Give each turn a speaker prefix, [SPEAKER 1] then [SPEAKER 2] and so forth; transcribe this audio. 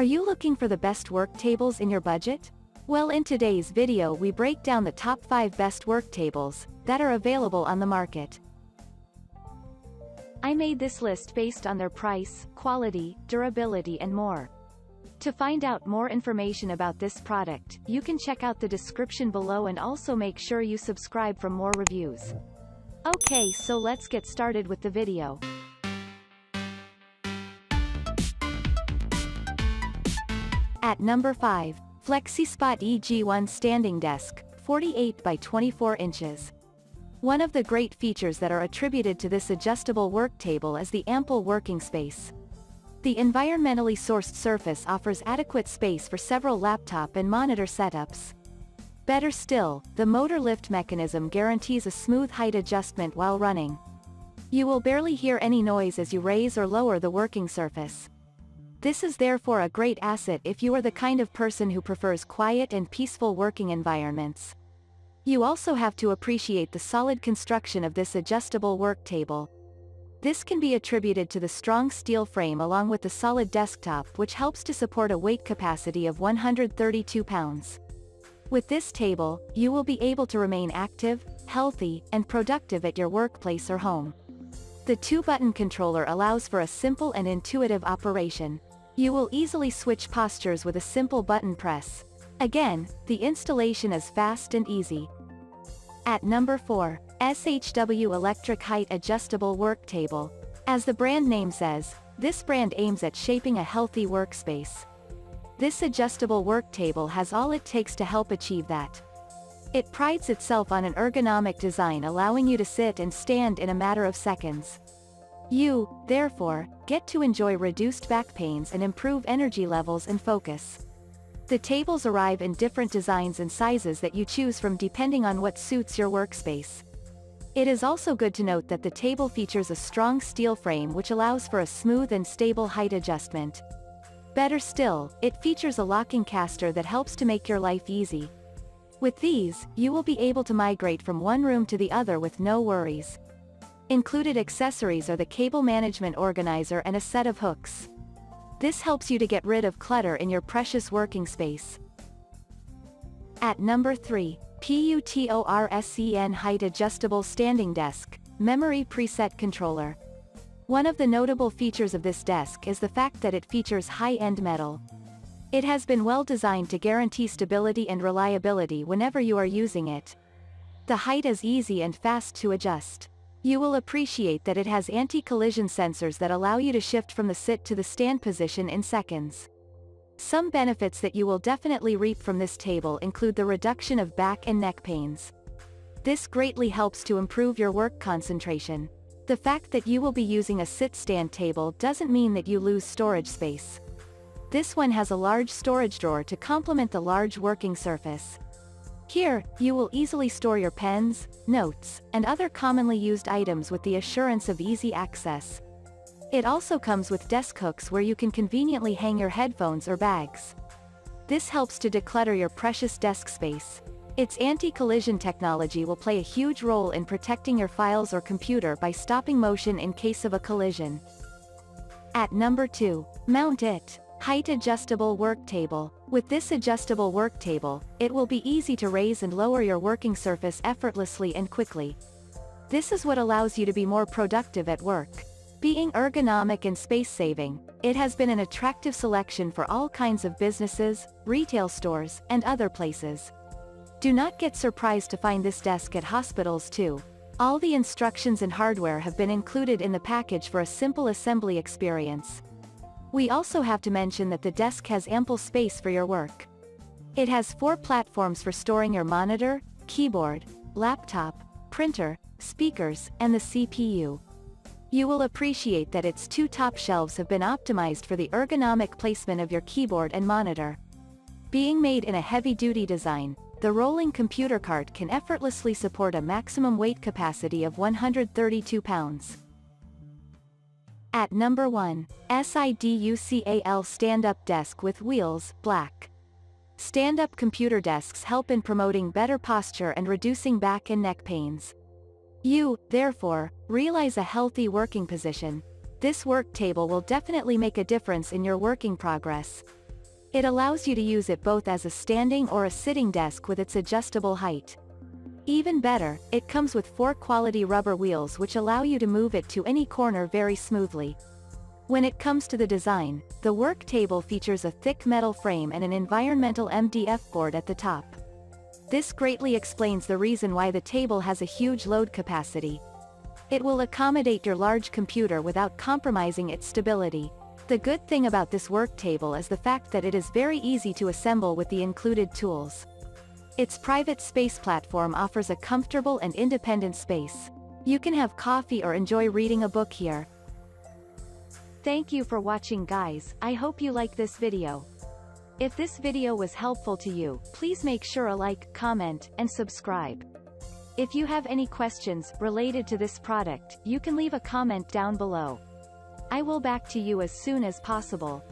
[SPEAKER 1] Are you looking for the best work tables in your budget? Well, in today's video we break down the top 5 best work tables that are available on the market. I made this list based on their price, quality, durability and more. To find out more information about this product, you can check out the description below and also make sure you subscribe for more reviews. Okay, so let's get started with the video. At number 5, FLEXISPOT EG1 Standing Desk, 48 by 24 inches. One of the great features that are attributed to this adjustable work table is the ample working space. The environmentally sourced surface offers adequate space for several laptop and monitor setups. Better still, the motor lift mechanism guarantees a smooth height adjustment while running. You will barely hear any noise as you raise or lower the working surface. This is therefore a great asset if you are the kind of person who prefers quiet and peaceful working environments. You also have to appreciate the solid construction of this adjustable work table. This can be attributed to the strong steel frame along with the solid desktop, which helps to support a weight capacity of 132 pounds. With this table, you will be able to remain active, healthy, and productive at your workplace or home. The 2-button controller allows for a simple and intuitive operation. You will easily switch postures with a simple button press. Again, the installation is fast and easy. At number 4, SHW Electric Height Adjustable Work Table. As the brand name says, this brand aims at shaping a healthy workspace. This adjustable work table has all it takes to help achieve that. It prides itself on an ergonomic design allowing you to sit and stand in a matter of seconds. You, therefore, get to enjoy reduced back pains and improve energy levels and focus. The tables arrive in different designs and sizes that you choose from depending on what suits your workspace. It is also good to note that the table features a strong steel frame which allows for a smooth and stable height adjustment. Better still, it features a locking caster that helps to make your life easy. With these, you will be able to migrate from one room to the other with no worries. Included accessories are the cable management organizer and a set of hooks. This helps you to get rid of clutter in your precious working space. At number 3, PUTORSEN Height Adjustable Standing Desk, Memory Preset Controller. One of the notable features of this desk is the fact that it features high-end metal. It has been well designed to guarantee stability and reliability whenever you are using it. The height is easy and fast to adjust. You will appreciate that it has anti-collision sensors that allow you to shift from the sit to the stand position in seconds. Some benefits that you will definitely reap from this table include the reduction of back and neck pains. This greatly helps to improve your work concentration. The fact that you will be using a sit-stand table doesn't mean that you lose storage space. This one has a large storage drawer to complement the large working surface. Here, you will easily store your pens, notes, and other commonly used items with the assurance of easy access. It also comes with desk hooks where you can conveniently hang your headphones or bags. This helps to declutter your precious desk space. Its anti-collision technology will play a huge role in protecting your files or computer by stopping motion in case of a collision. At number 2, Mount It Height Adjustable Work Table. With this adjustable work table, it will be easy to raise and lower your working surface effortlessly and quickly. This is what allows you to be more productive at work. Being ergonomic and space-saving, it has been an attractive selection for all kinds of businesses, retail stores, and other places. Do not get surprised to find this desk at hospitals too. All the instructions and hardware have been included in the package for a simple assembly experience. We also have to mention that the desk has ample space for your work. It has 4 platforms for storing your monitor, keyboard, laptop, printer, speakers, and the CPU. You will appreciate that its 2 top shelves have been optimized for the ergonomic placement of your keyboard and monitor. Being made in a heavy-duty design, the rolling computer cart can effortlessly support a maximum weight capacity of 132 pounds. At number 1, SIDUCAL Stand-Up Desk with Wheels, Black. Stand-up computer desks help in promoting better posture and reducing back and neck pains. You, therefore, realize a healthy working position. This work table will definitely make a difference in your working progress. It allows you to use it both as a standing or a sitting desk with its adjustable height. Even better, it comes with 4 quality rubber wheels which allow you to move it to any corner very smoothly. When it comes to the design, the work table features a thick metal frame and an environmental MDF board at the top. This greatly explains the reason why the table has a huge load capacity. It will accommodate your large computer without compromising its stability. The good thing about this work table is the fact that it is very easy to assemble with the included tools. Its private space platform offers a comfortable and independent space. You can have coffee or enjoy reading a book here. Thank you for watching, guys. I hope you like this video. If this video was helpful to you, please make sure to like, comment, and subscribe. If you have any questions related to this product, you can leave a comment down below. I will back to you as soon as possible.